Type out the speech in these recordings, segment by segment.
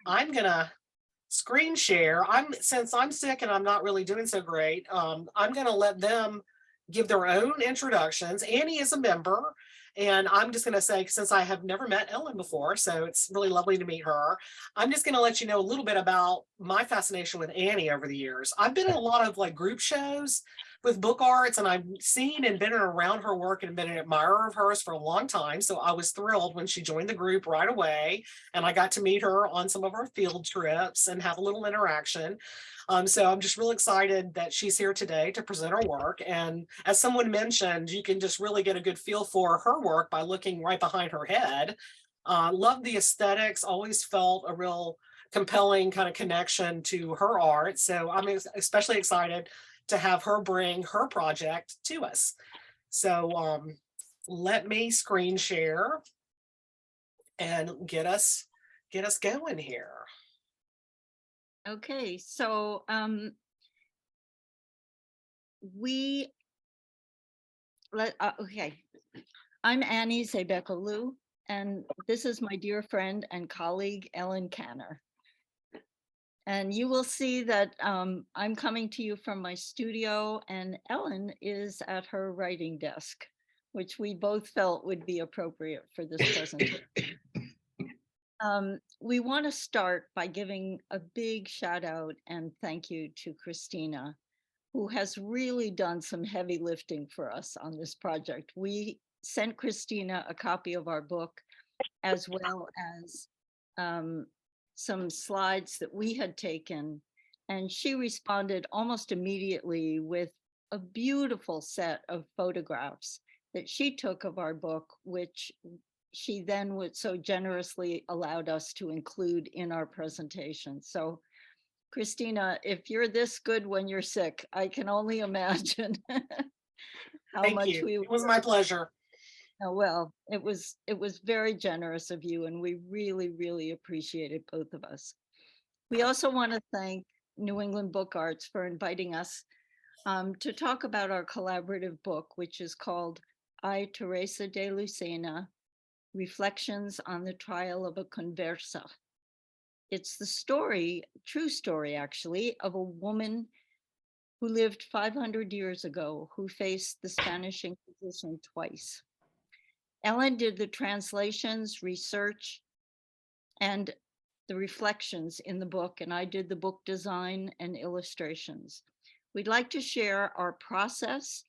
I'm gonna screen share. Since I'm sick and I'm not really doing so great, I'm gonna let them give their own introductions. Annie is a member, and I'm just gonna say, since I have never met Ellen before, so it's really lovely to meet her. I'm just gonna let you know a little bit about my fascination with Annie over the years. I've been in a lot of like group shows with book arts, and I've seen and been around her work and been an admirer of hers for a long time. So I was thrilled when she joined the group right away, and I got to meet her on some of our field trips and have a little interaction. So I'm just real excited that she's here today to present her work. And as someone mentioned, you can just really get a good feel for her work by looking right behind her head. Love the aesthetics, always felt a real compelling kind of connection to her art. So I'm especially excited to have her bring her project to us. So let me screen share and get us going here. Okay, so okay. I'm Annie Zeybekoglu, and this is my dear friend and colleague, Ellen Kanner. And you will see that I'm coming to you from my studio, and Ellen is at her writing desk, which we both felt would be appropriate for this presentation. We want to start by giving a big shout out and thank you to Christina, who has really done some heavy lifting for us on this project. We sent Christina a copy of our book, as well as some slides that we had taken, and she responded almost immediately with a beautiful set of photographs that she took of our book, which she then would so generously allowed us to include in our presentation. So Christina, if you're this good when you're sick, I can only imagine how Thank much you. we It was my pleasure. oh, well, it was very generous of you, and we really, really appreciate it, both of us. We also want to thank New England Book Arts for inviting us to talk about our collaborative book, which is called I, Teresa de Lucena, Reflections on the Trial of a Conversa. It's the story, true story actually, of a woman who lived 500 years ago, who faced the Spanish Inquisition twice. Ellen did the translations, research, and the reflections in the book, and I did the book design and illustrations. We'd like to share our process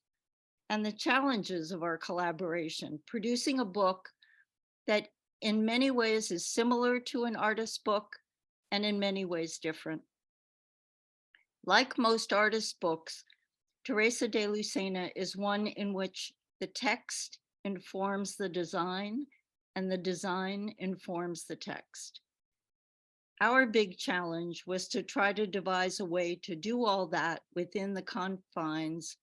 and the challenges of our collaboration, producing a book that in many ways is similar to an artist's book and in many ways different. Like most artists' books, Teresa de Lucena is one in which the text informs the design and the design informs the text. Our big challenge was to try to devise a way to do all that within the confines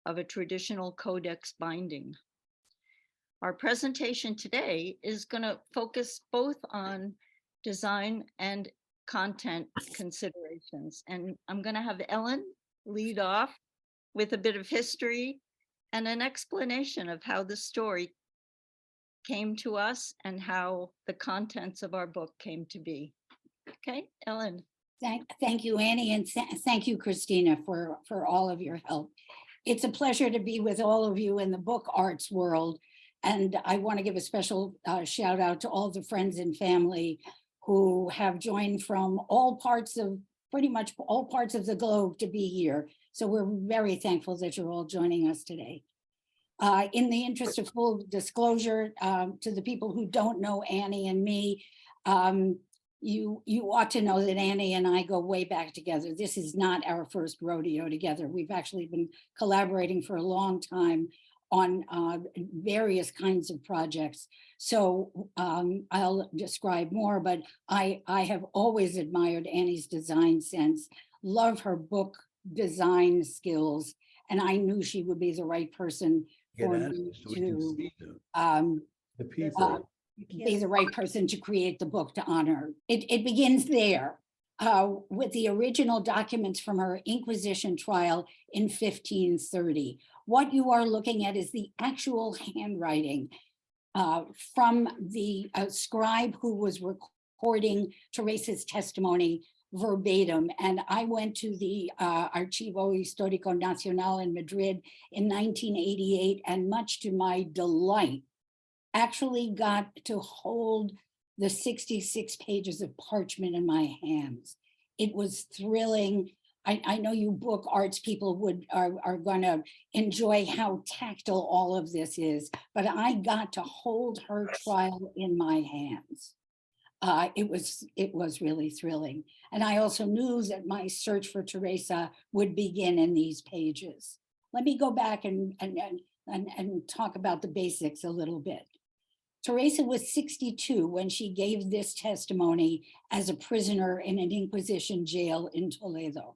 of a traditional codex binding. Our presentation today is going to focus both on design and content considerations. And I'm going to have Ellen lead off with a bit of history and an explanation of how the story came to us and how the contents of our book came to be. Okay, Ellen. Thank you, Annie, and thank you, Christina, for all of your help. It's a pleasure to be with all of you in the book arts world. And I want to give a special shout out to all the friends and family who have joined from pretty much all parts of the globe to be here. So we're very thankful that you're all joining us today. In the interest of full disclosure, to the people who don't know Annie and me, you ought to know that Annie and I go way back together. This is not our first rodeo together. We've actually been collaborating for a long time on various kinds of projects. So I'll describe more, but I have always admired Annie's design sense, love her book design skills, and I knew she would be the right person for me to be the right person to create the book to honor. It begins there with the original documents from her Inquisition trial in 1530. What you are looking at is the actual handwriting from the scribe who was recording Teresa's testimony verbatim. And I went to the Archivo Histórico Nacional in Madrid in 1988, and much to my delight, actually got to hold the 66 pages of parchment in my hands. It was thrilling. I know you book arts people are going to enjoy how tactile all of this is, but I got to hold her trial in my hands. It was really thrilling. And I also knew that my search for Teresa would begin in these pages. Let me go back and talk about the basics a little bit. Teresa was 62 when she gave this testimony as a prisoner in an Inquisition jail in Toledo.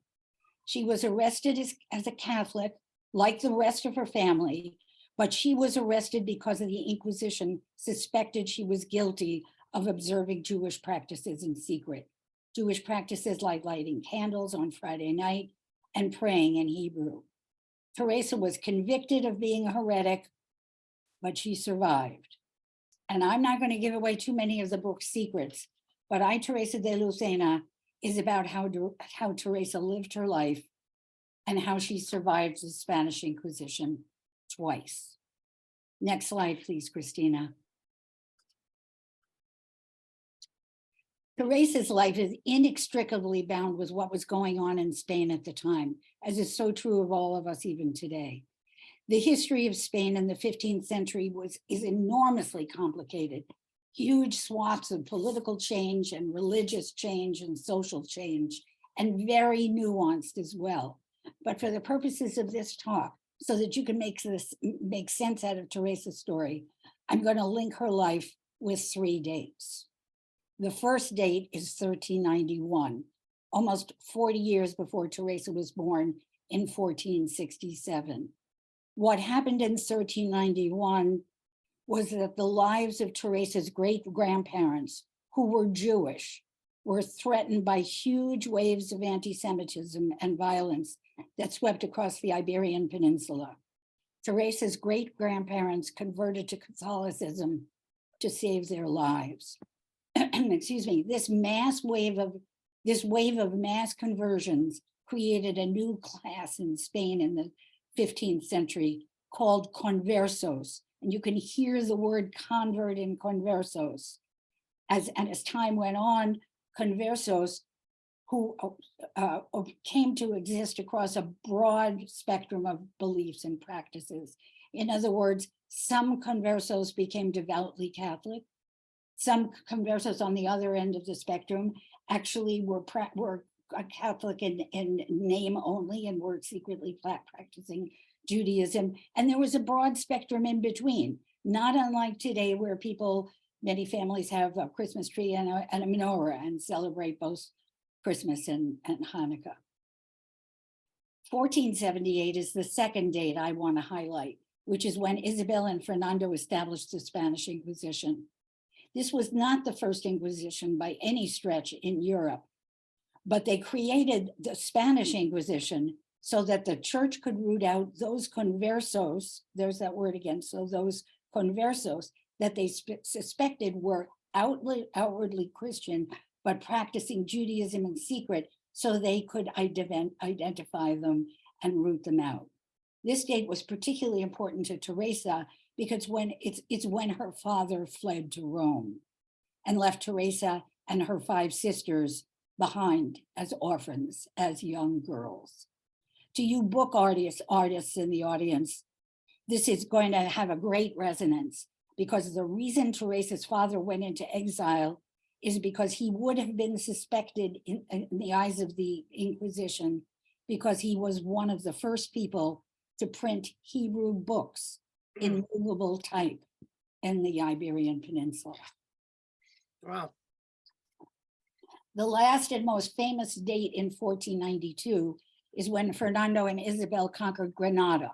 She was arrested as a Catholic, like the rest of her family, but she was arrested because of the Inquisition suspected she was guilty of observing Jewish practices in secret. Jewish practices like lighting candles on Friday night and praying in Hebrew. Teresa was convicted of being a heretic, but she survived. And I'm not going to give away too many of the book's secrets, but Teresa de Lucena is about how Teresa lived her life and how she survived the Spanish Inquisition twice. Next slide, please, Christina. Teresa's life is inextricably bound with what was going on in Spain at the time, as is so true of all of us even today. The history of Spain in the 15th century is enormously complicated. Huge swaths of political change and religious change and social change, and very nuanced as well. But for the purposes of this talk, so that you can make sense out of Teresa's story, I'm going to link her life with 3 dates. The first date is 1391, almost 40 years before Teresa was born in 1467. What happened in 1391 was that the lives of Teresa's great-grandparents, who were Jewish, were threatened by huge waves of anti-Semitism and violence that swept across the Iberian Peninsula. Teresa's great-grandparents converted to Catholicism to save their lives. Excuse me, this wave of mass conversions created a new class in Spain in the 15th century called conversos. And you can hear the word convert in conversos. As time went on, conversos who came to exist across a broad spectrum of beliefs and practices. In other words, some conversos became devoutly Catholic. Some conversos on the other end of the spectrum actually were Catholic in name only and were secretly practicing Judaism. And there was a broad spectrum in between, not unlike today where many families have a Christmas tree and a menorah and celebrate both Christmas and Hanukkah. 1478 is the second date I want to highlight, which is when Isabel and Fernando established the Spanish Inquisition. This was not the first Inquisition by any stretch in Europe, but they created the Spanish Inquisition so that the church could root out those conversos, there's that word again, so those conversos that they suspected were outwardly Christian, but practicing Judaism in secret so they could identify them and root them out. This date was particularly important to Teresa because it's when her father fled to Rome and left Teresa and her 5 sisters behind as orphans, as young girls. To you book artists in the audience, this is going to have a great resonance because the reason Teresa's father went into exile is because he would have been suspected in the eyes of the Inquisition because he was one of the first people to print Hebrew books in movable type in the Iberian Peninsula. Wow. The last and most famous date in 1492 is when Fernando and Isabel conquered Granada,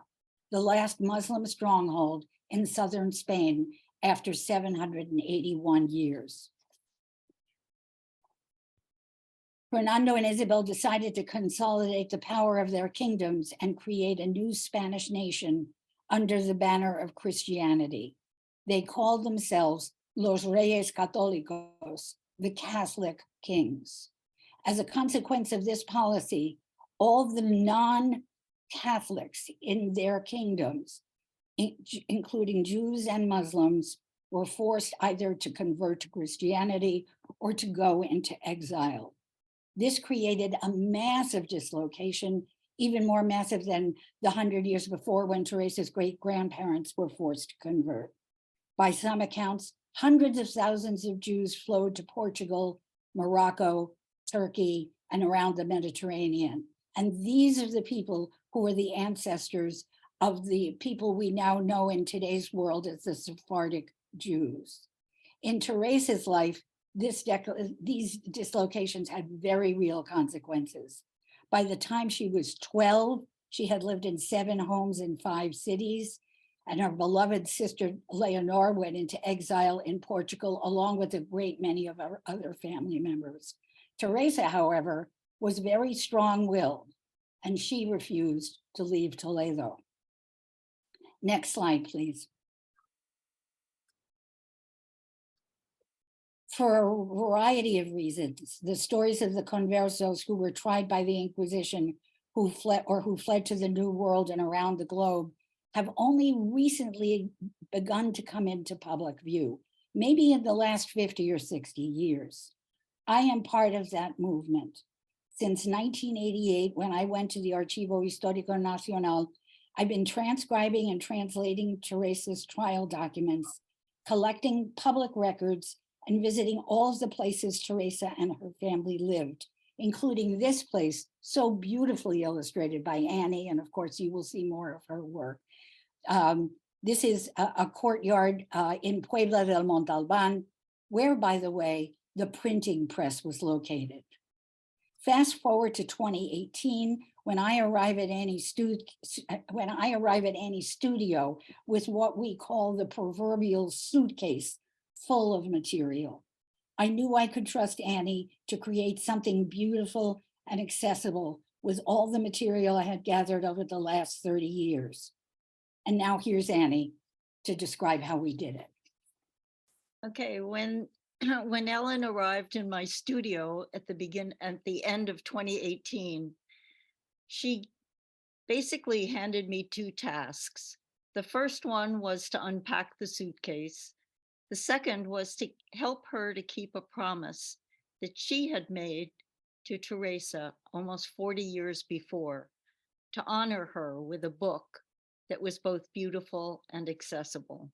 the last Muslim stronghold in southern Spain after 781 years. Fernando and Isabel decided to consolidate the power of their kingdoms and create a new Spanish nation under the banner of Christianity. They called themselves Los Reyes Católicos, the Catholic kings. As a consequence of this policy, all the non-Catholics in their kingdoms, including Jews and Muslims, were forced either to convert to Christianity or to go into exile. This created a massive dislocation, even more massive than the 100 years before when Teresa's great-grandparents were forced to convert. By some accounts, hundreds of thousands of Jews flowed to Portugal, Morocco, Turkey, and around the Mediterranean. And these are the people who were the ancestors of the people we now know in today's world as the Sephardic Jews. In Teresa's life, these dislocations had very real consequences. By the time she was 12, she had lived in 7 homes in 5 cities, and her beloved sister Leonor went into exile in Portugal, along with a great many of her other family members. Teresa, however, was very strong-willed, and she refused to leave Toledo. Next slide, please. For a variety of reasons, the stories of the conversos who were tried by the Inquisition, who fled to the New World and around the globe, have only recently begun to come into public view, maybe in the last 50 or 60 years. I am part of that movement. Since 1988, when I went to the Archivo Histórico Nacional, I've been transcribing and translating Teresa's trial documents, collecting public records, and visiting all of the places Teresa and her family lived, including this place, so beautifully illustrated by Annie, and of course you will see more of her work. This is a courtyard in Puebla del Montalban, where, by the way, the printing press was located. Fast forward to 2018, when I arrive at Annie's studio with what we call the proverbial suitcase full of material. I knew I could trust Annie to create something beautiful and accessible with all the material I had gathered over the last 30 years. And now here's Annie to describe how we did it. Okay, when Ellen arrived in my studio at the end of 2018, she basically handed me 2 tasks. The first one was to unpack the suitcase. The second was to help her to keep a promise that she had made to Teresa almost 40 years before, to honor her with a book that was both beautiful and accessible.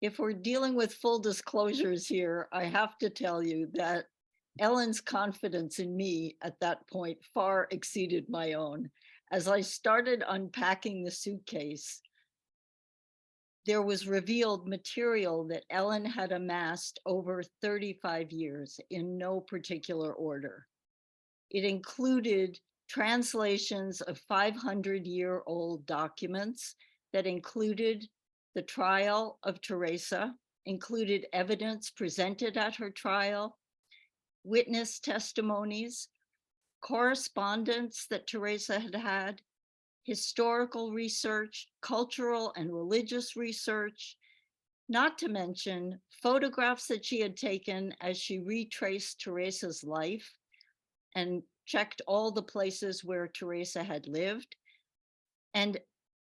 If we're dealing with full disclosures here, I have to tell you that Ellen's confidence in me at that point far exceeded my own. As I started unpacking the suitcase, there was revealed material that Ellen had amassed over 35 years in no particular order. It included translations of 500-year-old documents that included the trial of Teresa, included evidence presented at her trial, witness testimonies, correspondence that Teresa had had, historical research, cultural and religious research, not to mention photographs that she had taken as she retraced Teresa's life and checked all the places where Teresa had lived. And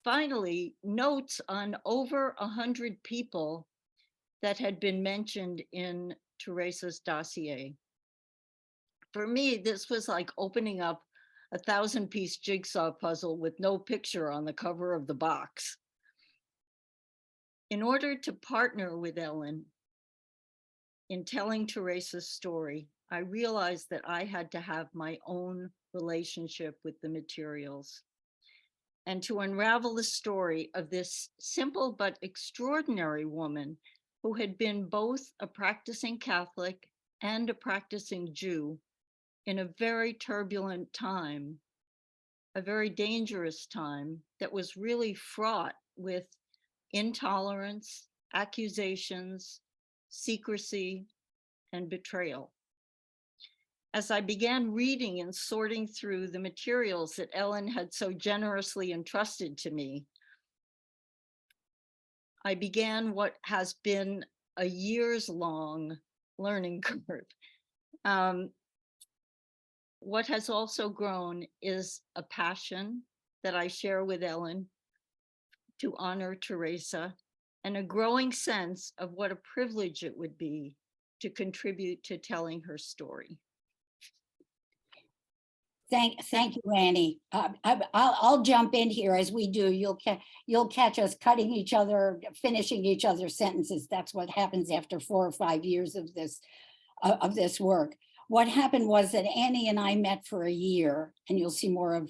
finally, notes on over 100 people that had been mentioned in Teresa's dossier. For me, this was like opening up a 1,000-piece jigsaw puzzle with no picture on the cover of the box. In order to partner with Ellen in telling Teresa's story, I realized that I had to have my own relationship with the materials. And to unravel the story of this simple but extraordinary woman who had been both a practicing Catholic and a practicing Jew in a very turbulent time, a very dangerous time that was really fraught with intolerance, accusations, secrecy, and betrayal. As I began reading and sorting through the materials that Ellen had so generously entrusted to me, I began what has been a years-long learning curve. What has also grown is a passion that I share with Ellen to honor Teresa, and a growing sense of what a privilege it would be to contribute to telling her story. Thank you, Annie. I'll jump in here as we do. You'll catch us cutting each other, finishing each other's sentences. That's what happens after 4 or 5 years of this work. What happened was that Annie and I met for a year, and you'll see more of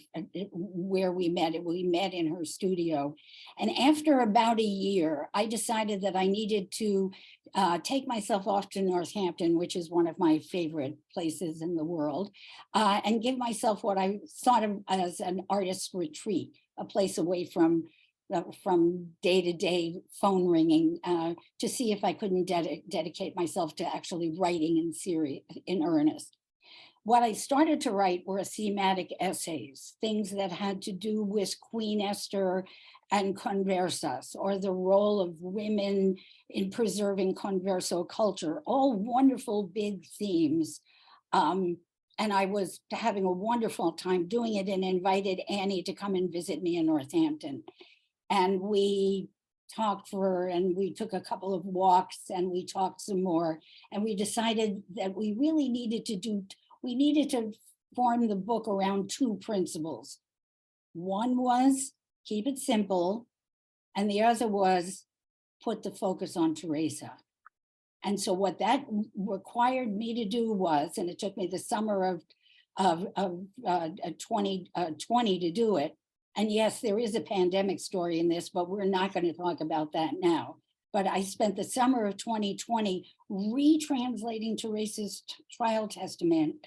where we met. We met in her studio. And after about a year, I decided that I needed to take myself off to Northampton, which is one of my favorite places in the world, and give myself what I thought of as an artist's retreat, a place away from day-to-day phone ringing, to see if I couldn't dedicate myself to actually writing in earnest. What I started to write were thematic essays, things that had to do with Queen Esther and Conversas, or the role of women in preserving Converso culture, all wonderful big themes. And I was having a wonderful time doing it, and invited Annie to come and visit me in Northampton. And we we took a couple of walks, and we talked some more, and we decided that we really needed to form the book around 2 principles. One was keep it simple, and the other was put the focus on Teresa. And so what that required me to do was, and it took me the summer of 2020 to do it. And yes, there is a pandemic story in this, but we're not going to talk about that now. But I spent the summer of 2020 retranslating Teresa's trial testimony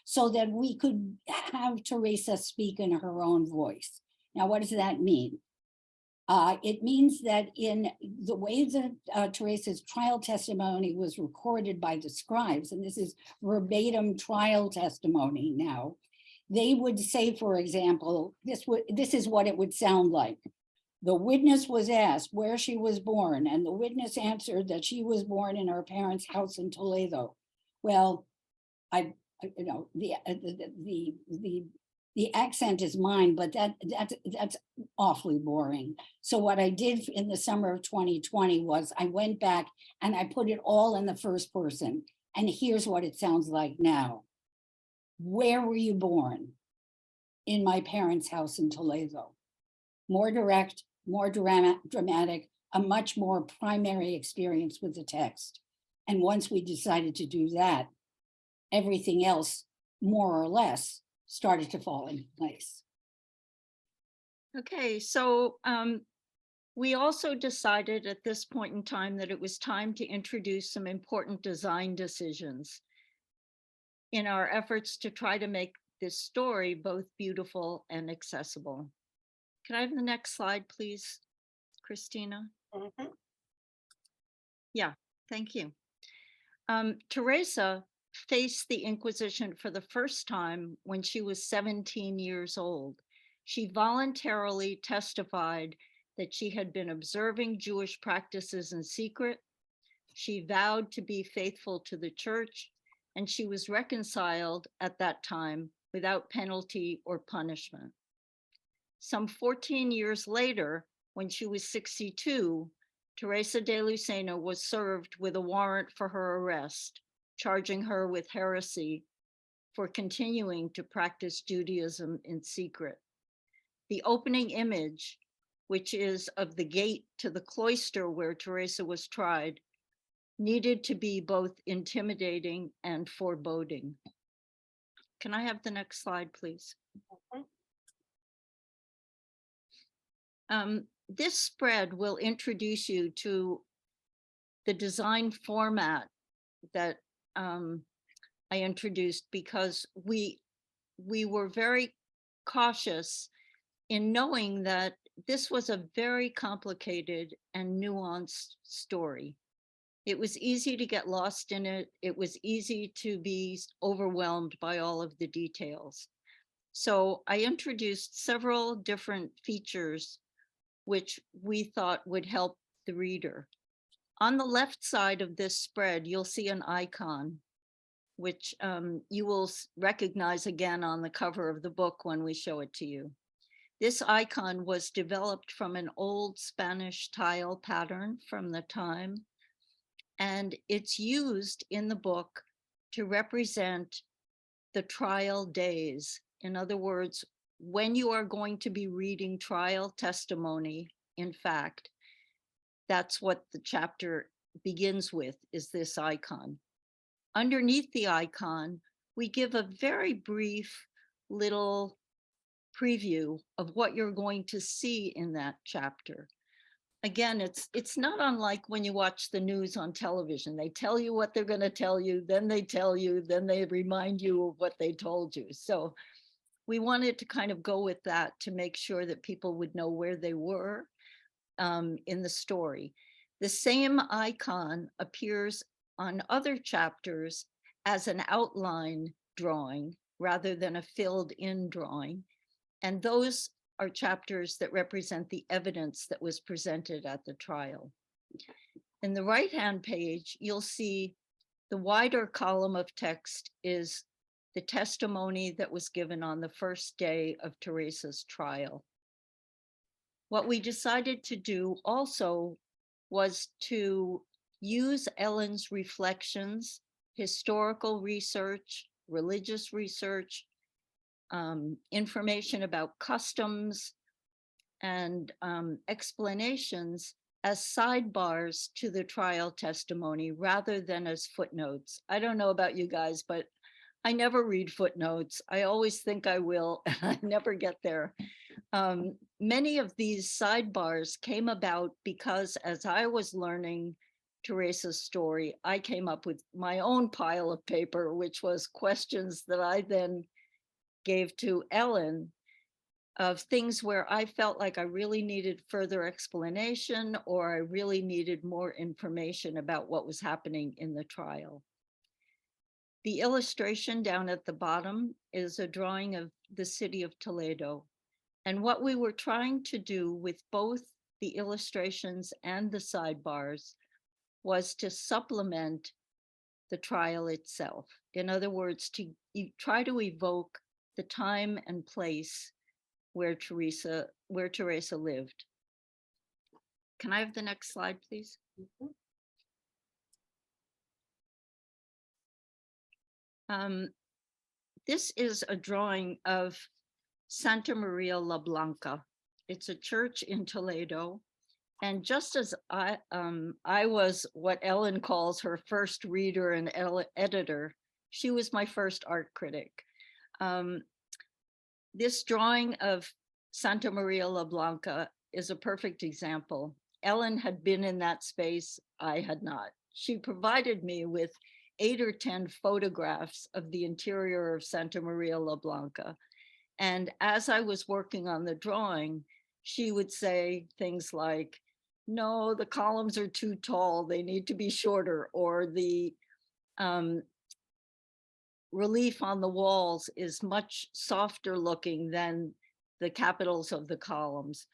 so that we could have Teresa speak in her own voice. Now, what does that mean? It means that in the way that Teresa's trial testimony was recorded by the scribes, and this is verbatim trial testimony now, they would say, for example, this is what it would sound like. The witness was asked where she was born, and the witness answered that she was born in her parents' house in Toledo. Well, the accent is mine, but that's awfully boring. So what I did in the summer of 2020 was I went back and I put it all in the first person. And here's what it sounds like now. Where were you born? In my parents' house in Toledo. More direct, more dramatic, a much more primary experience with the text. And once we decided to do that, everything else, more or less, started to fall into place. Okay, so we also decided at this point in time that it was time to introduce some important design decisions in our efforts to try to make this story both beautiful and accessible. Can I have the next slide, please, Christina? Mhm. Yeah, thank you. Teresa faced the Inquisition for the first time when she was 17 years old. She voluntarily testified that she had been observing Jewish practices in secret. She vowed to be faithful to the church, and she was reconciled at that time without penalty or punishment. Some 14 years later, when she was 62, Teresa de Lucena was served with a warrant for her arrest, charging her with heresy for continuing to practice Judaism in secret. The opening image, which is of the gate to the cloister where Teresa was tried, needed to be both intimidating and foreboding. Can I have the next slide, please? This spread will introduce you to the design format that I introduced, because we were very cautious in knowing that this was a very complicated and nuanced story. It was easy to get lost in it. It was easy to be overwhelmed by all of the details. So I introduced several different features which we thought would help the reader. On the left side of this spread, you'll see an icon, which you will recognize again on the cover of the book when we show it to you. This icon was developed from an old Spanish tile pattern from the time, and it's used in the book to represent the trial days. In other words, when you are going to be reading trial testimony, in fact, that's what the chapter begins with, is this icon. Underneath the icon, we give a very brief little preview of what you're going to see in that chapter. Again, it's not unlike when you watch the news on television. They tell you what they're going to tell you, then they tell you, then they remind you of what they told you. So we wanted to kind of go with that to make sure that people would know where they were in the story. The same icon appears on other chapters as an outline drawing rather than a filled in drawing. And those are chapters that represent the evidence that was presented at the trial. In the right-hand page, you'll see the wider column of text is the testimony that was given on the first day of Teresa's trial. What we decided to do also was to use Ellen's reflections, historical research, religious research, information about customs, and explanations as sidebars to the trial testimony rather than as footnotes. I don't know about you guys, but I never read footnotes. I always think I will, and I never get there. Many of these sidebars came about because as I was learning Teresa's story, I came up with my own pile of paper, which was questions that I then gave to Ellen of things where I felt like I really needed further explanation or I really needed more information about what was happening in the trial. The illustration down at the bottom is a drawing of the city of Toledo. And what we were trying to do with both the illustrations and the sidebars was to supplement the trial itself. In other words, to try to evoke the time and place where Teresa lived. Can I have the next slide, please? This is a drawing of Santa Maria la Blanca. It's a church in Toledo. And just as I was what Ellen calls her first reader and editor, she was my first art critic. This drawing of Santa Maria la Blanca is a perfect example. Ellen had been in that space, I had not. She provided me with 8 or 10 photographs of the interior of Santa Maria la Blanca. And as I was working on the drawing, she would say things like, no, the columns are too tall, they need to be shorter, or the relief on the walls is much softer looking than the capitals of the columns.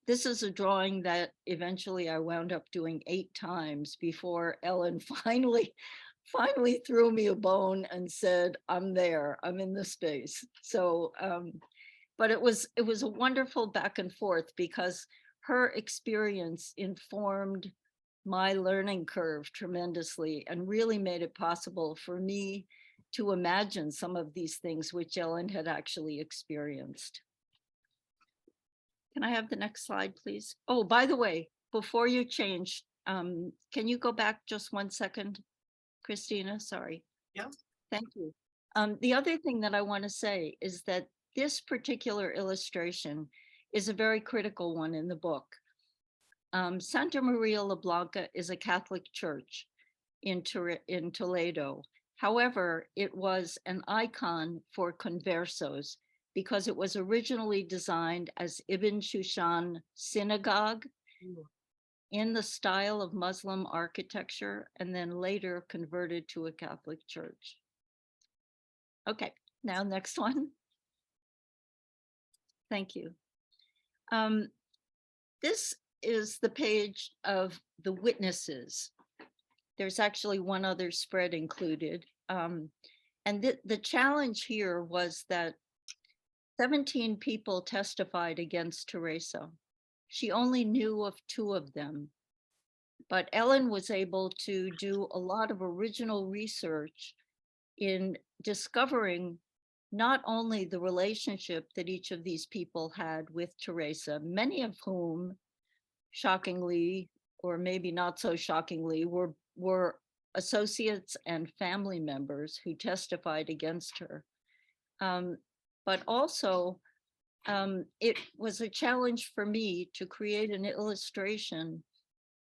This is a drawing that eventually I wound up doing 8 times before Ellen finally threw me a bone and said, I'm there, I'm in the space. So, but it was a wonderful back and forth because her experience informed my learning curve tremendously and really made it possible for me to imagine some of these things which Ellen had actually experienced. Can I have the next slide, please? Oh, by the way, before you change, can you go back just 1 second, Christina? Sorry. Yeah. Thank you. The other thing that I want to say is that this particular illustration is a very critical one in the book. Santa Maria la Blanca is a Catholic church in Toledo. However, it was an icon for conversos because it was originally designed as Ibn Shushan synagogue in the style of Muslim architecture and then later converted to a Catholic church. Okay, now next one. Thank you. This is the page of the witnesses. There's actually one other spread included. And the challenge here was that 17 people testified against Teresa. She only knew of 2 of them, but Ellen was able to do a lot of original research in discovering not only the relationship that each of these people had with Teresa, many of whom, shockingly, or maybe not so shockingly, were associates and family members who testified against her. But also, it was a challenge for me to create an illustration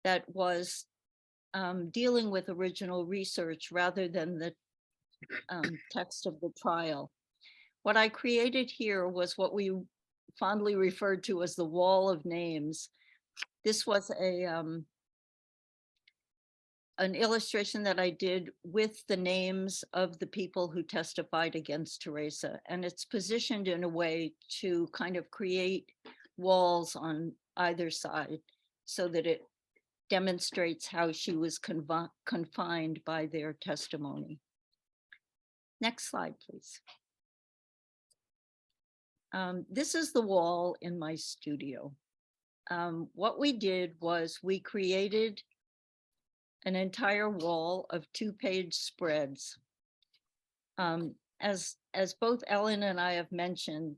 that was dealing with original research rather than the text of the trial. What I created here was what we fondly referred to as the wall of names. This was an illustration that I did with the names of the people who testified against Teresa, and it's positioned in a way to kind of create walls on either side so that it demonstrates how she was confined by their testimony. Next slide, please. This is the wall in my studio. What we did was we created an entire wall of 2-page spreads. As both Ellen and I have mentioned,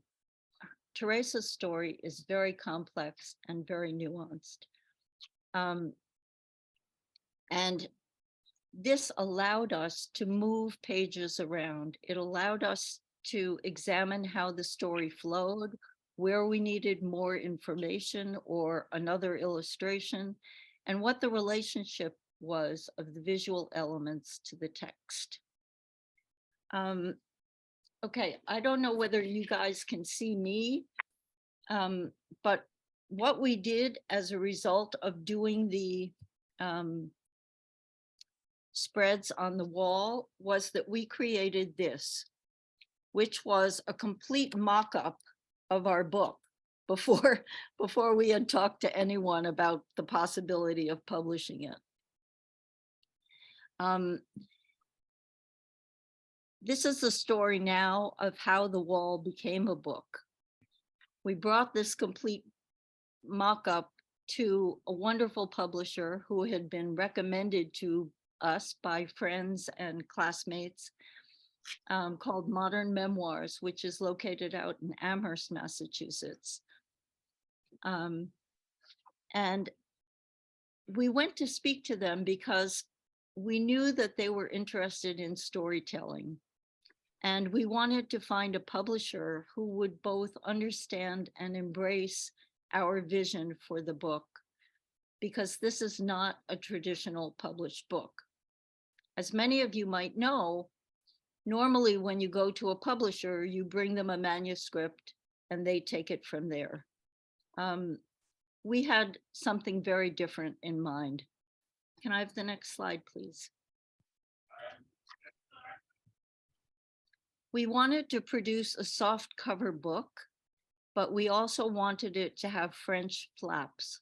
Teresa's story is very complex and very nuanced. And this allowed us to move pages around. It allowed us to examine how the story flowed, where we needed more information or another illustration, and what the relationship was of the visual elements to the text. Okay, I don't know whether you guys can see me, but what we did as a result of doing the spreads on the wall was that we created this, which was a complete mock-up of our book before we had talked to anyone about the possibility of publishing it. This is the story now of how the wall became a book. We brought this complete mock-up to a wonderful publisher who had been recommended to us by friends and classmates, called Modern Memoirs, which is located out in Amherst, Massachusetts. And we went to speak to them because we knew that they were interested in storytelling. And we wanted to find a publisher who would both understand and embrace our vision for the book, because this is not a traditional published book. As many of you might know, normally when you go to a publisher, you bring them a manuscript and they take it from there. We had something very different in mind. Can I have the next slide, please? We wanted to produce a soft cover book, but we also wanted it to have French flaps.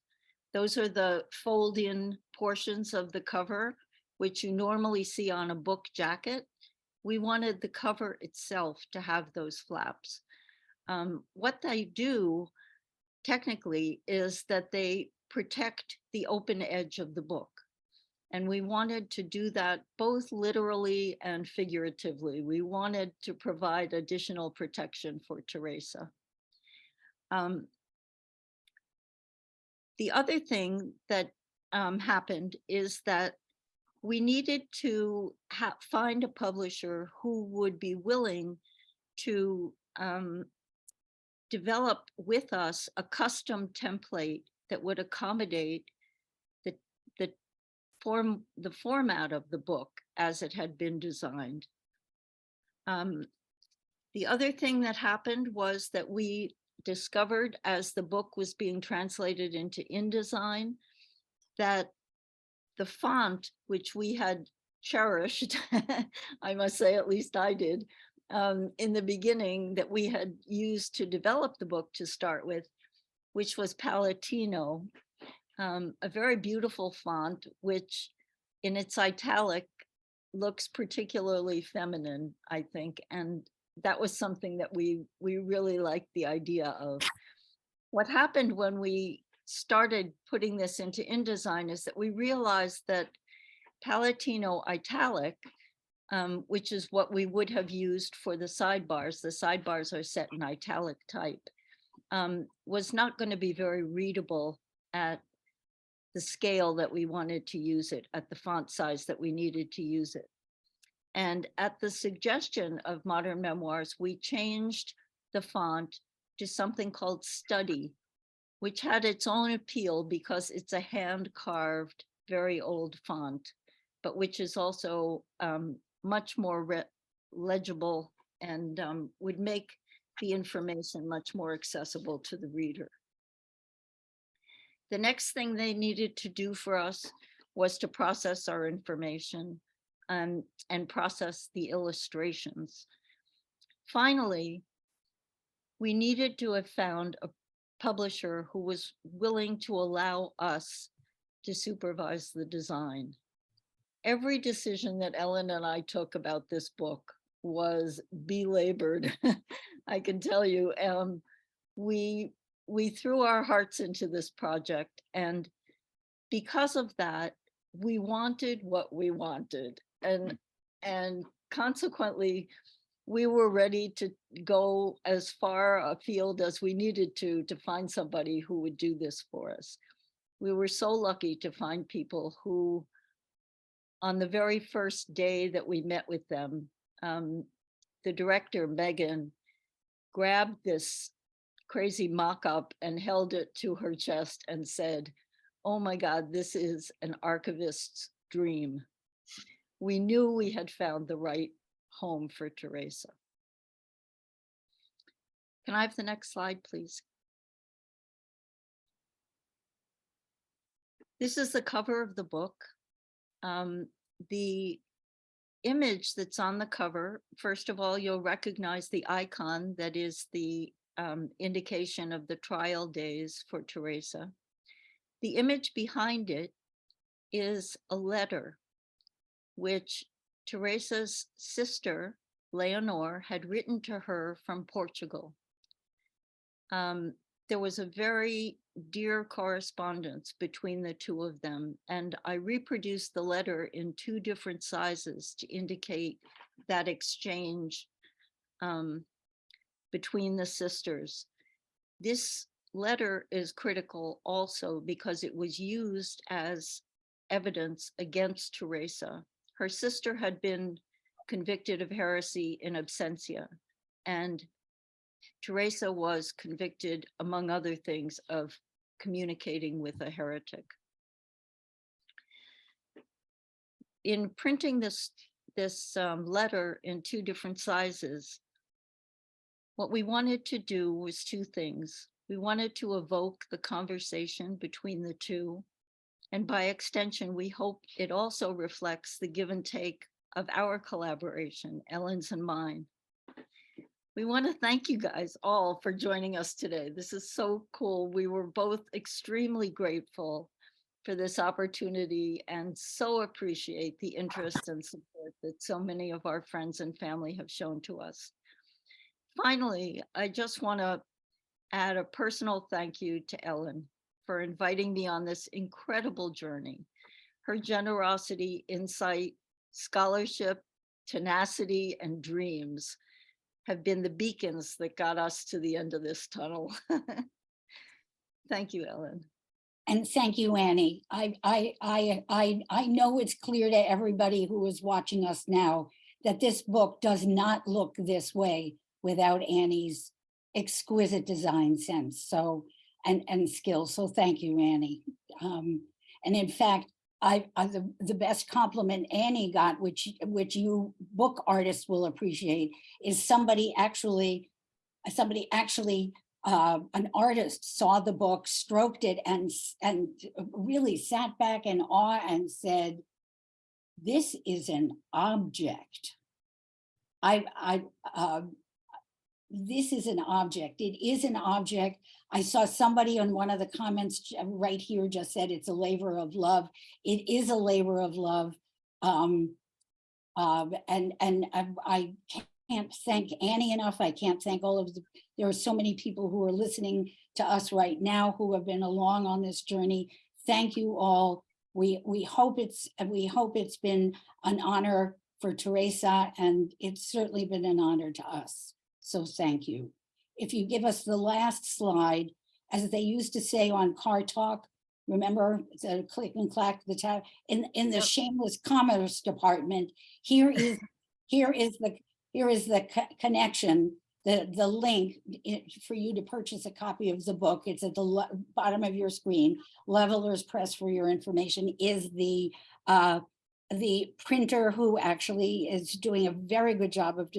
Those are the fold-in portions of the cover, which you normally see on a book jacket. We wanted the cover itself to have those flaps. What they do technically is that they protect the open edge of the book. And we wanted to do that both literally and figuratively. We wanted to provide additional protection for Teresa. The other thing that happened is that we needed to find a publisher who would be willing to develop with us a custom template that would accommodate the format of the book as it had been designed. The other thing that happened was that we discovered, as the book was being translated into InDesign, that the font, which we had cherished, I must say, at least I did, in the beginning, that we had used to develop the book to start with, which was Palatino, a very beautiful font, which in its italic looks particularly feminine, I think. And that was something that we really liked the idea of. What happened when we started putting this into InDesign is that we realized that Palatino italic, which is what we would have used for the sidebars are set in italic type, was not going to be very readable at the scale that we wanted to use it, at the font size that we needed to use it. And at the suggestion of Modern Memoirs, we changed the font to something called Study, which had its own appeal because it's a hand-carved, very old font, but which is also much more legible and would make the information much more accessible to the reader. The next thing they needed to do for us was to process our information and process the illustrations. Finally, we needed to have found a publisher who was willing to allow us to supervise the design. Every decision that Ellen and I took about this book was belabored. I can tell you, we threw our hearts into this project, and because of that, we wanted what we wanted, and consequently, we were ready to go as far afield as we needed to find somebody who would do this for us. We were so lucky to find people who, on the very first day that we met with them, the director, Megan, grabbed this crazy mock-up and held it to her chest and said, "Oh my God, this is an archivist's dream." We knew we had found the right home for Teresa. Can I have the next slide, please? This is the cover of the book. The image that's on the cover, first of all, you'll recognize the icon that is the indication of the trial days for Teresa. The image behind it is a letter which Teresa's sister, Leonor, had written to her from Portugal. There was a very dear correspondence between the two of them, and I reproduced the letter in two different sizes to indicate that exchange between the sisters. This letter is critical also because it was used as evidence against Teresa. Her sister had been convicted of heresy in absentia, and Teresa was convicted, among other things, of communicating with a heretic. In printing this letter in two different sizes, what we wanted to do was two things. We wanted to evoke the conversation between the two, and by extension, we hope it also reflects the give and take of our collaboration, Ellen's and mine. We want to thank you guys all for joining us today. This is so cool. We were both extremely grateful for this opportunity and so appreciate the interest and support that so many of our friends and family have shown to us. Finally, I just want to add a personal thank you to Ellen for inviting me on this incredible journey. Her generosity, insight, scholarship, tenacity, and dreams have been the beacons that got us to the end of this tunnel. Thank you, Ellen. And thank you, Annie. I know it's clear to everybody who is watching us now that this book does not look this way without Annie's exquisite design sense. So and skills. So thank you, Annie. And in fact, the best compliment Annie got, which you book artists will appreciate, is somebody actually, an artist saw the book, stroked it, and really sat back in awe and said, "This is an object." this is an object. It is an object. I saw somebody on one of the comments right here just said it's a labor of love. It is a labor of love. I can't thank Annie enough. I can't thank all of there are so many people who are listening to us right now who have been along on this journey. Thank you all. We hope it's been an honor for Teresa, and it's certainly been an honor to us. So thank you. If you give us the last slide, as they used to say on Car Talk, remember the click and clack the tab in the shameless commerce department. Here is the connection, the link for you to purchase a copy of the book. It's at the bottom of your screen. Levelers Press, for your information, is the printer who actually is doing a very good job of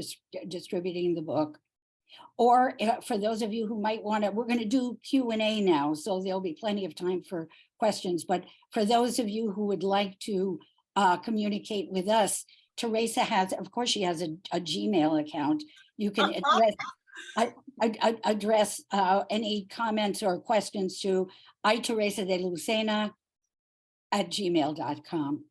distributing the book. Or for those of you who might want to, we're going to do Q&A now, so there'll be plenty of time for questions. But for those of you who would like to communicate with us, Teresa has, of course, she has a Gmail account. You can address any comments or questions to Teresa de Lucena at gmail.com.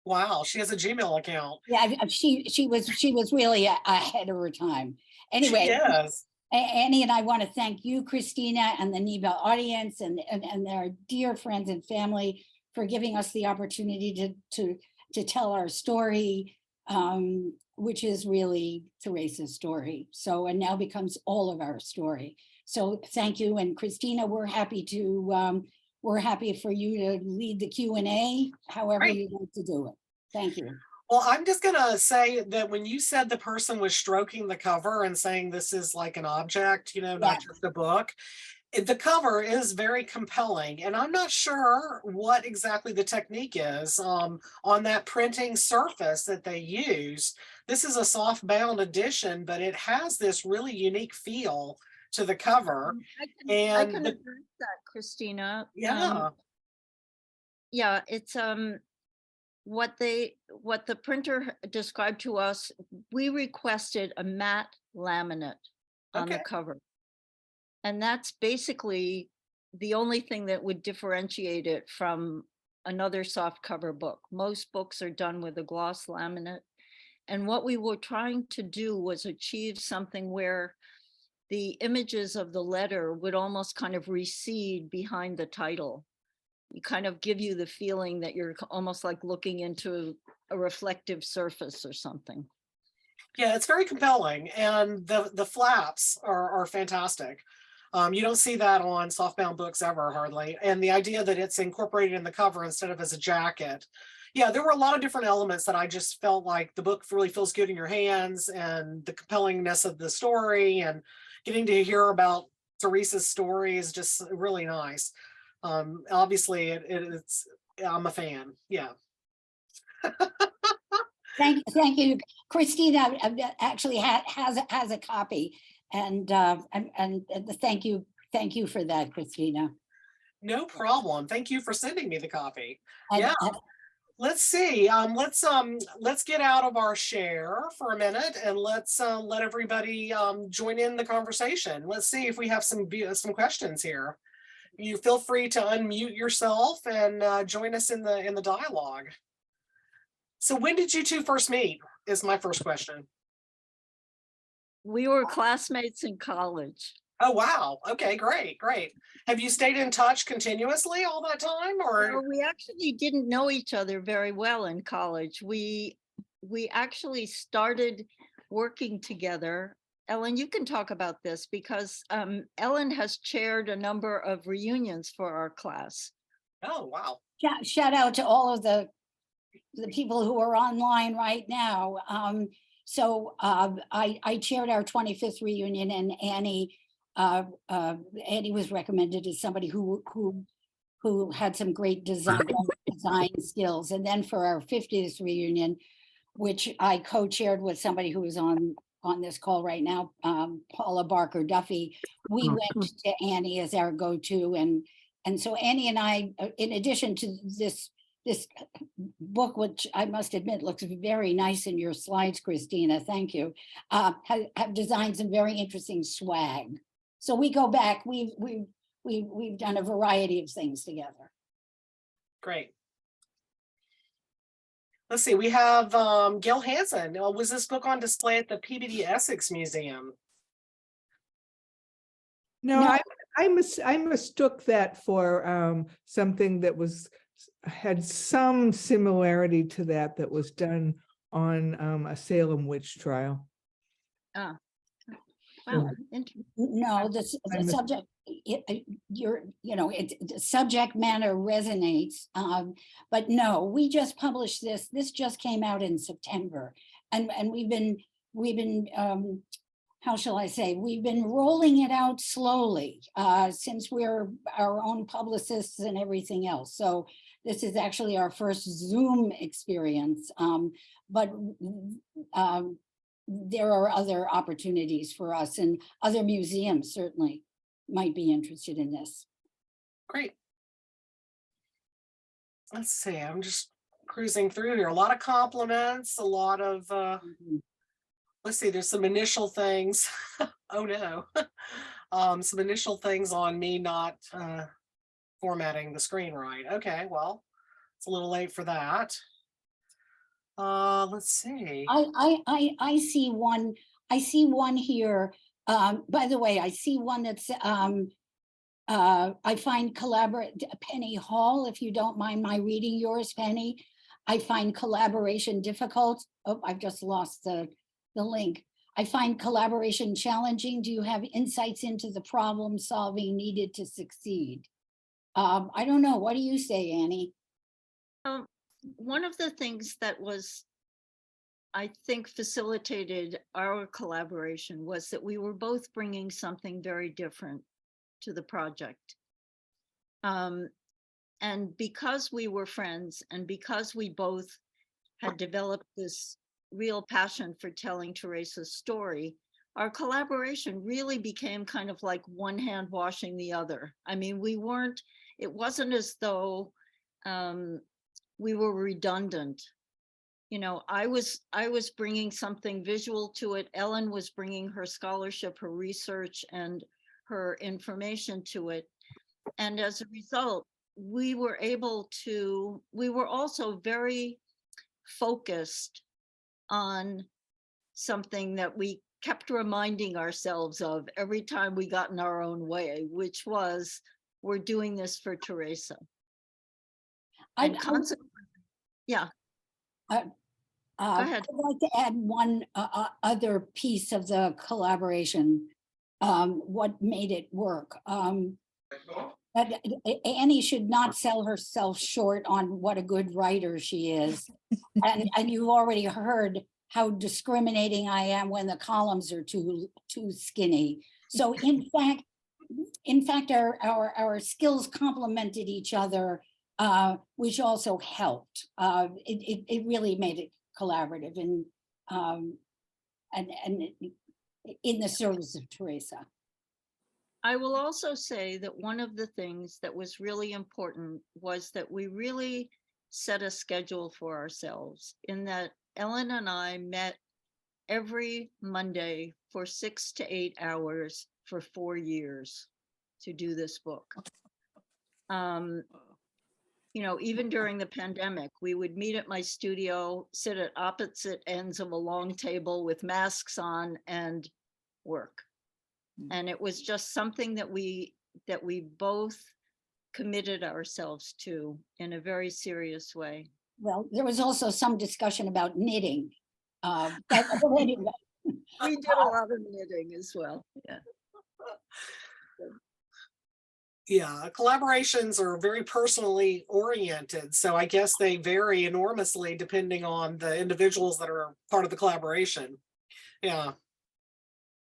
Wow, she has a Gmail account. Yeah, she was really ahead of her time. Anyway, yes. Annie and I want to thank you, Christina, and the NEBA audience and their dear friends and family for giving us the opportunity to tell our story, which is really Teresa's story. So, and now becomes all of our story. So thank you. And Christina, we're happy for you to lead the Q&A, however you'd like to do it. Thank you. Well, I'm just going to say that when you said the person was stroking the cover and saying this is like an object, not just a book, the cover is very compelling. And I'm not sure what exactly the technique is on that printing surface that they use. This is a soft bound edition, but it has this really unique feel to the cover. I can address that, Christina. Yeah. Yeah, it's what the printer described to us. We requested a matte laminate on the cover, and that's basically the only thing that would differentiate it from another soft cover book. Most books are done with a gloss laminate, and what we were trying to do was achieve something where the images of the letter would almost kind of recede behind the title. You kind of give you the feeling that you're almost like looking into a reflective surface or something. Yeah, it's very compelling, and the flaps are fantastic. You don't see that on softbound books ever, hardly. And the idea that it's incorporated in the cover instead of as a jacket. Yeah, there were a lot of different elements that I just felt like the book really feels good in your hands, and the compellingness of the story and getting to hear about Teresa's story is just really nice. Obviously it's I'm a fan. Yeah. Thank you. Christina actually has a copy, and thank you for that, Christina. No problem. Thank you for sending me the copy. And, yeah. Let's see. Let's get out of our share for a minute and let's let everybody join in the conversation. Let's see if we have some questions here. You feel free to unmute yourself and join us in the dialogue. So when did you two first meet is my first question. We were classmates in college. Oh, wow. Okay, great. Have you stayed in touch continuously all that time, or? No, we actually didn't know each other very well in college. We actually started working together. Ellen, you can talk about this because Ellen has chaired a number of reunions for our class. Oh, wow. Shout out to all of the people who are online right now. I chaired our 25th reunion, and Annie was recommended as somebody who had some great design skills. And then for our 50th reunion, which I co-chaired with somebody who was on this call right now, Paula Barker Duffy, we went to Annie as our go-to. And so Annie and I, in addition to this this book, which I must admit looks very nice in your slides, Christina, thank you, have designed some very interesting swag. So we go back, we've done a variety of things together. Great. Let's see, we have Gail Hansen. Was this book on display at the PBD Essex Museum? No, I mistook that for something that had some similarity to that was done on a Salem witch trial. Wow, interesting. No, the subject, the subject matter resonates, but no, we just published this. This just came out in September, and we've been how shall I say? We've been rolling it out slowly since we're our own publicists and everything else. So this is actually our first Zoom experience, but there are other opportunities for us, and other museums certainly might be interested in this. Great. Let's see, I'm just cruising through here. A lot of compliments, a lot of, let's see, there's some initial things. Oh no. Some initial things on me not formatting the screen right. Okay, well, it's a little late for that. Let's see. I see one. I see one here. By the way, I see one that's I find Penny Hall, if you don't mind my reading yours, Penny. I find collaboration difficult. Oh, I've just lost the link. I find collaboration challenging. Do you have insights into the problem solving needed to succeed? I don't know. What do you say, Annie? One of the things that was, I think, facilitated our collaboration was that we were both bringing something very different to the project. And because we were friends, and because we both had developed this real passion for telling Teresa's story, our collaboration really became kind of like one hand washing the other. I mean, it wasn't as though we were redundant. You know, I was bringing something visual to it. Ellen was bringing her scholarship, her research, and her information to it. And as a result, we were also very focused on something that we kept reminding ourselves of every time we got in our own way, which was, we're doing this for Teresa. And consequently, yeah. Go ahead. I'd like to add one other piece of the collaboration, what made it work. Annie should not sell herself short on what a good writer she is. And you've already heard how discriminating I am when the columns are too skinny. So in fact, our skills complemented each other, which also helped. It really made it collaborative and in the service of Teresa. I will also say that one of the things that was really important was that we really set a schedule for ourselves, in that Ellen and I met every Monday for 6 to 8 hours for 4 years to do this book. You know, even during the pandemic, we would meet at my studio, sit at opposite ends of a long table with masks on, and work. And it was just something that we both committed ourselves to in a very serious way. Well, there was also some discussion about knitting. But anyway. We did a lot of knitting as well. Yeah. Yeah, collaborations are very personally oriented, so I guess they vary enormously depending on the individuals that are part of the collaboration. Yeah.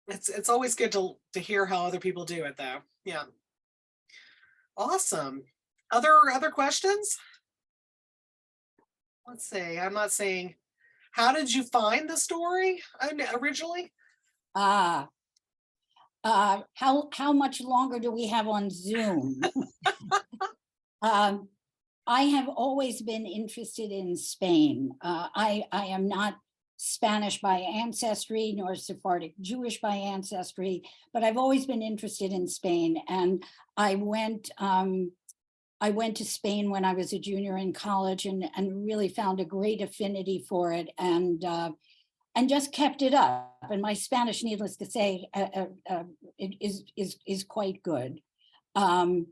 It's always good to hear how other people do it though. Yeah. Awesome. Other questions? Let's see. I'm not saying, how did you find the story originally? How much longer do we have on Zoom? I have always been interested in Spain. I am not Spanish by ancestry, nor Sephardic Jewish by ancestry, but I've always been interested in Spain. And I went to Spain when I was a junior in college, and really found a great affinity for it, and just kept it up. And my Spanish, needless to say, it is quite good. And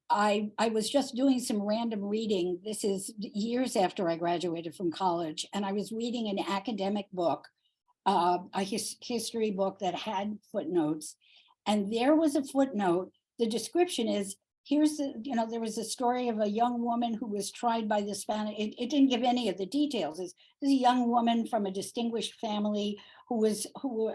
I was just doing some random reading. This is years after I graduated from college, and I was reading an academic book, a history book that had footnotes. And there was a footnote. The description is, here's the, there was a story of a young woman who was tried by the Spanish. It didn't give any of the details. This is a young woman from a distinguished family who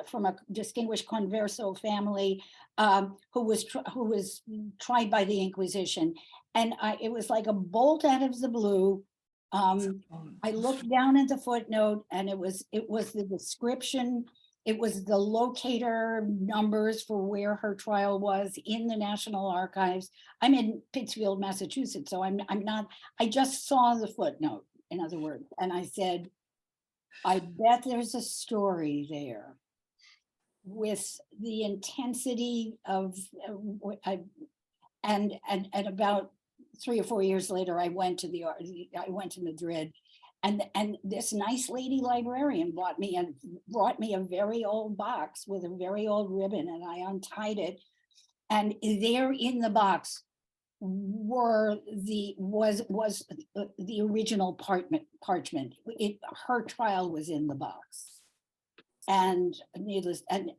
from a distinguished Conversa family, who was tried by the Inquisition. And it was like a bolt out of the blue. I looked down at the footnote, and it was the description. It was the locator numbers for where her trial was in the National Archives. I'm in Pittsfield, Massachusetts, so I'm not, I just saw the footnote, in other words, and I said, I bet there's a story there with the intensity of, and about 3 or 4 years later, I went to Madrid. And this nice lady librarian brought me a very old box with a very old ribbon, and I untied it. And there in the box was the original parchment. Her trial was in the box. And needless, and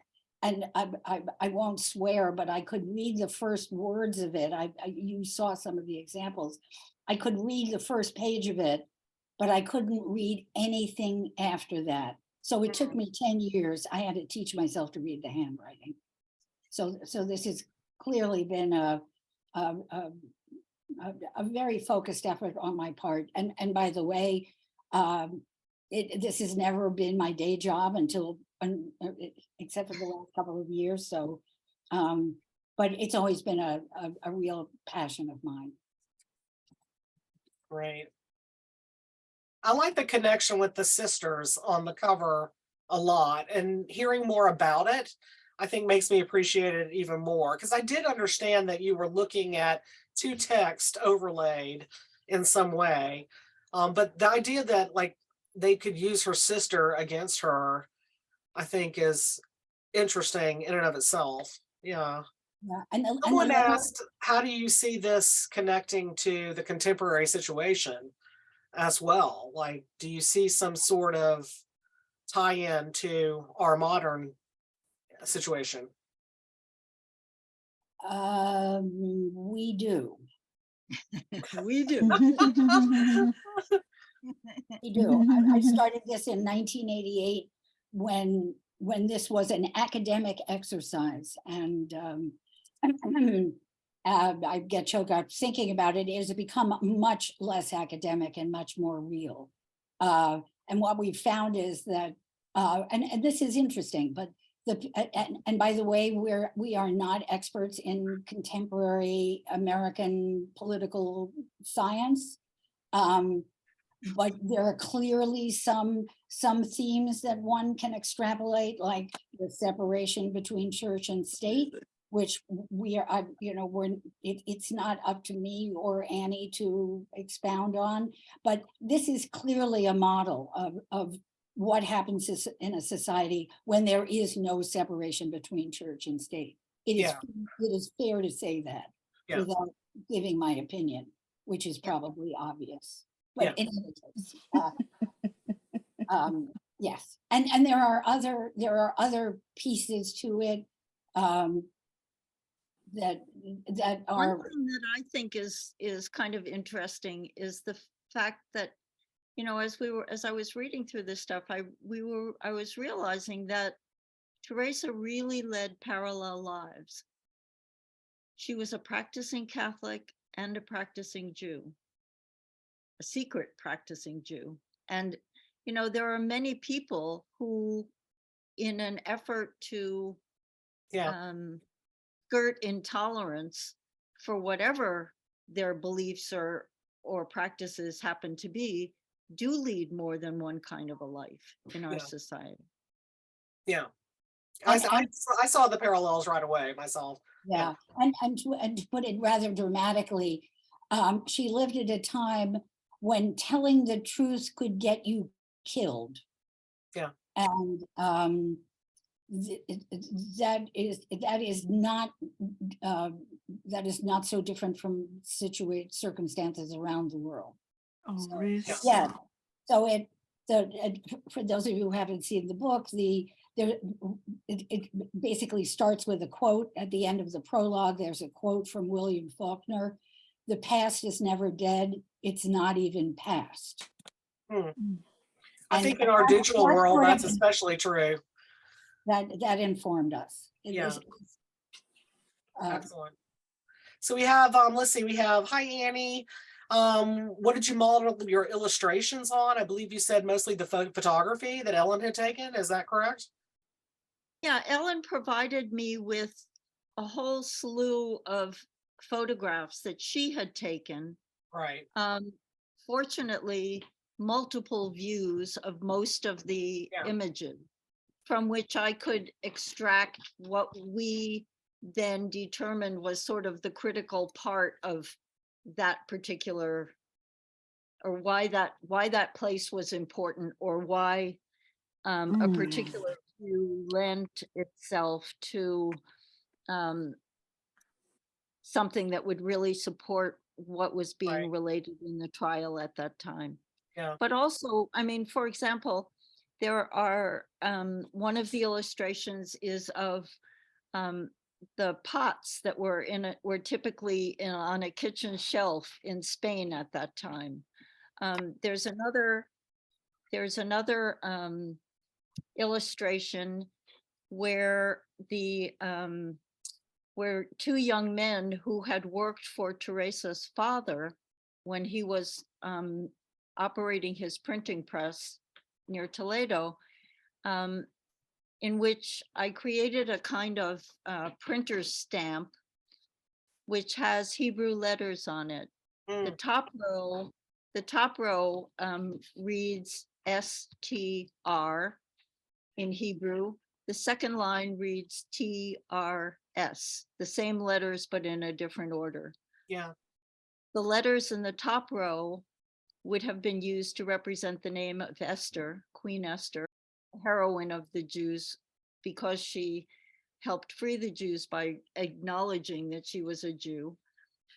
I won't swear, but I could read the first words of it. You saw some of the examples. I could read the first page of it, but I couldn't read anything after that. So it took me 10 years. I had to teach myself to read the handwriting. So this has clearly been a very focused effort on my part. And by the way, this has never been my day job except for the last couple of years. So, but it's always been a real passion of mine. Great. I like the connection with the sisters on the cover a lot, and hearing more about it, I think makes me appreciate it even more, because I did understand that you were looking at 2 texts overlaid in some way. But the idea that like they could use her sister against her, I think is interesting in and of itself. Yeah. Yeah, and Someone asked, how do you see this connecting to the contemporary situation as well? Like, do you see some sort of tie-in to our modern situation? we do. We do. We do. I started this in 1988 when this was an academic exercise, and I get choked up thinking about it. It has become much less academic and much more real. And what we found is that, and this is interesting, but and by the way, we are not experts in contemporary American political science. But there are clearly some themes that one can extrapolate, like the separation between church and state, which it's not up to me or Annie to expound on, but this is clearly a model of what happens in a society when there is no separation between church and state. It is fair to say that without giving my opinion, which is probably obvious. But in any case, yes, and there are other pieces to it that are. One thing that I think is kind of interesting is the fact that, as I was reading through this stuff, I was realizing that Teresa really led parallel lives. She was a practicing Catholic and a practicing Jew, a secret practicing Jew. And, there are many people who, in an effort to skirt intolerance, for whatever their beliefs or practices happen to be, do lead more than one kind of a life in our Yeah. society. Yeah. And- I saw the parallels right away myself. Yeah, and to put it rather dramatically, she lived at a time when telling the truth could get you killed. Yeah. And that is not so different from circumstances around the world. Oh, So, really? yeah. So for those of you who haven't seen the book, it basically starts with a quote at the end of the prologue. There's a quote from William Faulkner: "The past is never dead. It's not even past." I And think in our digital that's world, sort of- that's especially true. that informed us. Yeah. Uh, Excellent. So we have, let's see, we have, hi, Annie. What did you model your illustrations on? I believe you said mostly the photography that Ellen had taken. Is that correct? Yeah, Ellen provided me with a whole slew of photographs that she had taken. Right. Fortunately, multiple views of most of the Yeah. images, from which I could extract what we then determined was sort of the critical part of that particular, or why that place was important, or why a particular view lent itself to something that would really support what was being Right. related in the trial at that time. Yeah. But also, I mean, for example, there are, one of the illustrations is of the pots that were typically on a kitchen shelf in Spain at that time. There's another illustration where where two young men who had worked for Teresa's father when he was operating his printing press near Toledo, in which I created a kind of printer's stamp, which has Hebrew letters on it. The top row reads STR in Hebrew. The second line reads TRS, the same letters, but in a different order. Yeah. The letters in the top row would have been used to represent the name of Esther, Queen Esther, heroine of the Jews, because she helped free the Jews by acknowledging that she was a Jew.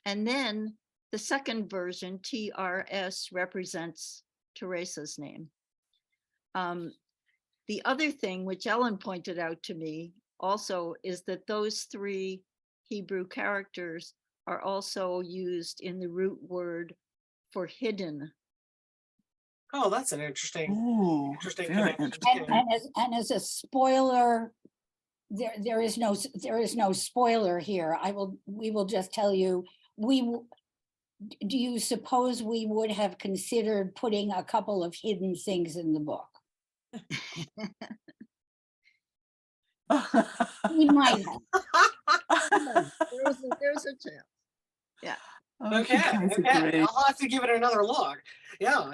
And then the second version, TRS, represents Teresa's name. The other thing which Ellen pointed out to me also is that those three Hebrew characters are also used in the root word for hidden. Oh, that's an interesting Very connection. interesting. too. and as a spoiler, there is no spoiler here. We will just tell you, do you suppose we would have considered putting a couple of hidden things in the book? We might have. There's a chance. Yeah. Oh, Okay, you guys are okay. great. I'll have to give it another look. Yeah.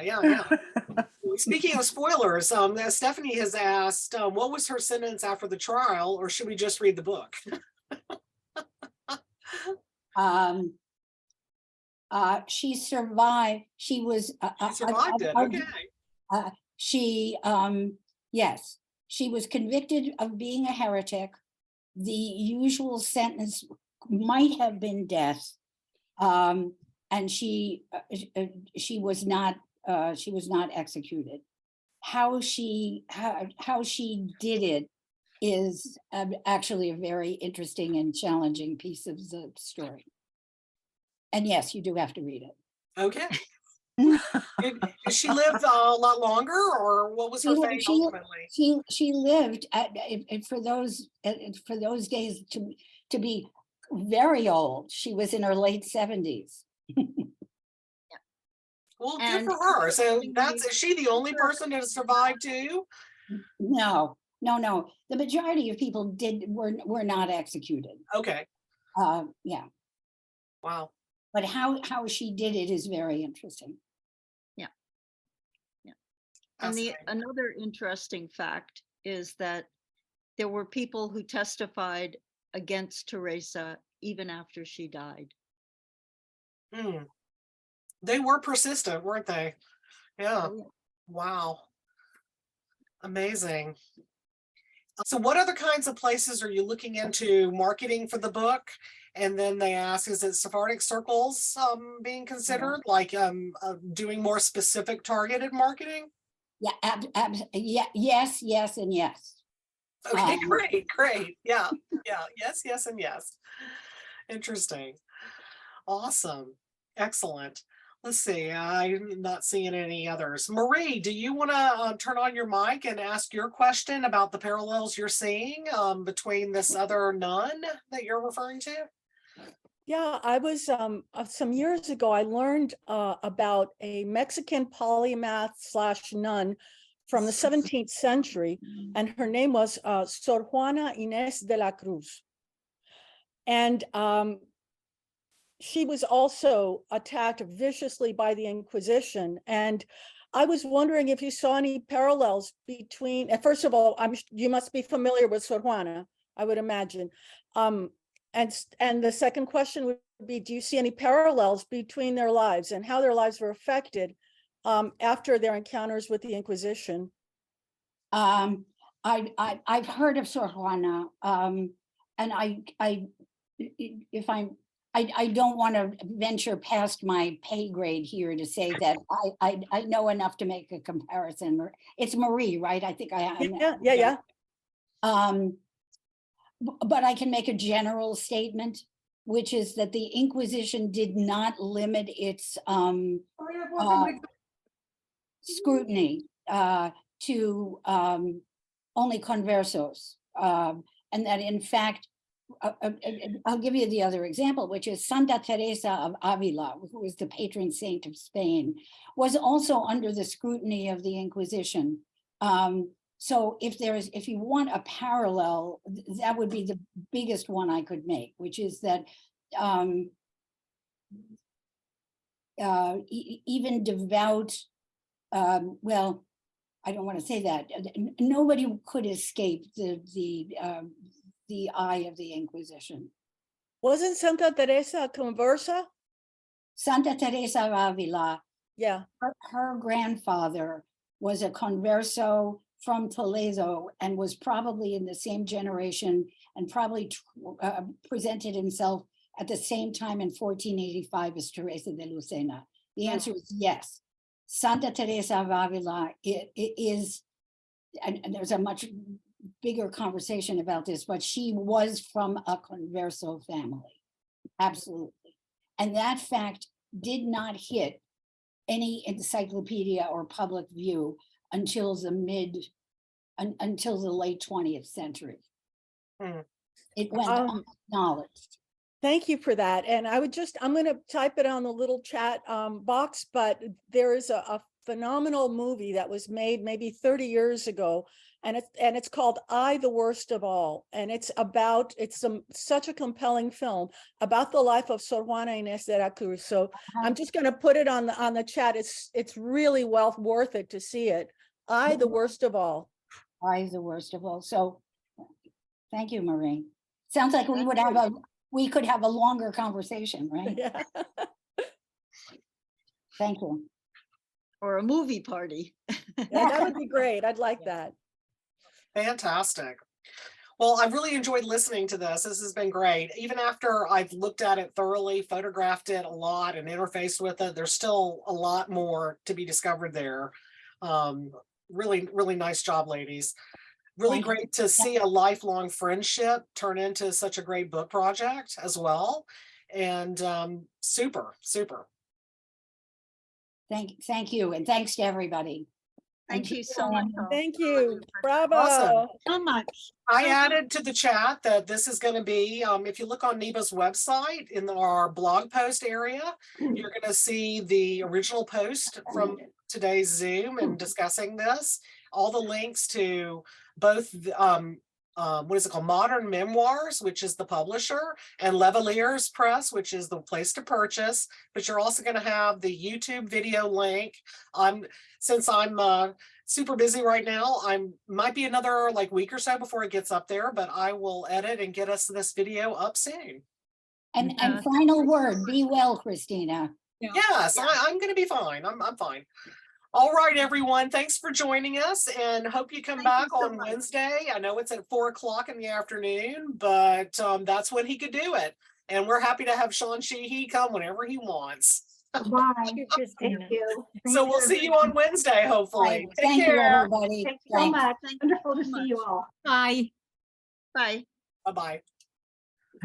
Speaking of spoilers, Stephanie has asked, what was her sentence after the trial, or should we just read the book? She survived. She was. She survived it. Okay. Yes, she was convicted of being a heretic. The usual sentence might have been death, and she was not executed. How she did it is actually a very interesting and challenging piece of the story. And yes, you do have to read it. Okay. Did she live a lot longer, or what was her fate ultimately? She lived for those days to be very old. She was in her late 70s. Well, good And for her. So is she the only person that has survived too? No. The majority of people were not executed. Okay. Yeah. Wow. But how she did it is very interesting. And Fascinating. another interesting fact is that there were people who testified against Teresa even after she died. Hmm. They were persistent, weren't they? Yeah. Oh, yeah. Wow. Amazing. So what other kinds of places are you looking into marketing for the book? And then they ask, is it Sephardic circles being considered, like doing more specific targeted marketing? Yeah, yeah, yes, yes, and yes. Okay, great, great. Yeah, yeah, yes, yes, and yes. Interesting. Awesome. Excellent. Let's see, I'm not seeing any others. Marie, do you want to turn on your mic and ask your question about the parallels you're seeing between this other nun that you're referring to? Yeah, I was some years ago, I learned about a Mexican polymath / nun from the 17th century, and her name was Sor Juana Inés de la Cruz. And she was also attacked viciously by the Inquisition. And I was wondering if you saw any parallels between, first of all, you must be familiar with Sor Juana, I would imagine. And the second question would be, do you see any parallels between their lives and how their lives were affected after their encounters with the Inquisition? I've heard of Sor Juana, and I don't want to venture past my pay grade here to say that I know enough to make a comparison. It's Marie, right? I think Yeah. But I can make a general statement, which is that the Inquisition did not limit its scrutiny to only conversos, and that in fact, I'll give you the other example, which is Santa Teresa of Avila, who was the patron saint of Spain, was also under the scrutiny of the Inquisition. So if you want a parallel, that would be the biggest one I could make, which is that even devout, well, I don't want to say that. Nobody could escape the eye of the Inquisition. Wasn't Santa Teresa a conversa? Santa Teresa of Avila, Yeah. her grandfather was a converso from Toledo and was probably in the same generation and probably presented himself at the same time in 1485 as Teresa de Lucena. The answer is yes. Santa Teresa of Avila is, and there's a much bigger conversation about this, but she was from a converso family, absolutely. And that fact did not hit any encyclopedia or public view until the late 20th century. It went unacknowledged. Thank you for that. And I'm going to type it on the little chat box, but there is a phenomenal movie that was made maybe 30 years ago, and it's called I, the Worst of All. And it's such a compelling film about the life of Sor Juana Inés de la Cruz. So I'm just going to put it on the chat. It's really well worth it to see it. I, the Worst of All. I, the Worst of All. So thank you, Marie. Sounds like we could have a longer conversation, right? Yeah. Thank you. Or a movie party. Yeah, that would be great. I'd like that. Fantastic. Well, I've really enjoyed listening to this. This has been great. Even after I've looked at it thoroughly, photographed it a lot, and interfaced with it, there's still a lot more to be discovered there. Really, really nice job, ladies. Really great to see a lifelong friendship turn into such a great book project as well. And super, super. Thank you. And thanks to everybody. Thank you so much. Thank you. Bravo. Awesome. So much. I added to the chat that this is going to be, if you look on NEBA's website in our blog post area, you're going to see the original post from today's Zoom and discussing this. All the links to both what is it called? Modern Memoirs, which is the publisher, and Levelier's Press, which is the place to purchase. But you're also going to have the YouTube video link. Since I'm super busy right now, might be another like week or so before it gets up there, but I will edit and get us this video up soon. And final word, be well, Christina. Yes, I'm going to be fine. I'm fine. All right, everyone. Thanks for joining us, and hope you come back on Wednesday. I know it's at 4 o'clock in the afternoon, but that's when he could do it. And we're happy to have Sean Sheehy come whenever he wants. Bye. Thank you, Christina. Thank you. So we'll see you on Wednesday, hopefully. Right. Take Thank you, care. everybody. Thank you so Thanks. much. Wonderful to see you all. Bye. Bye. Bye-bye.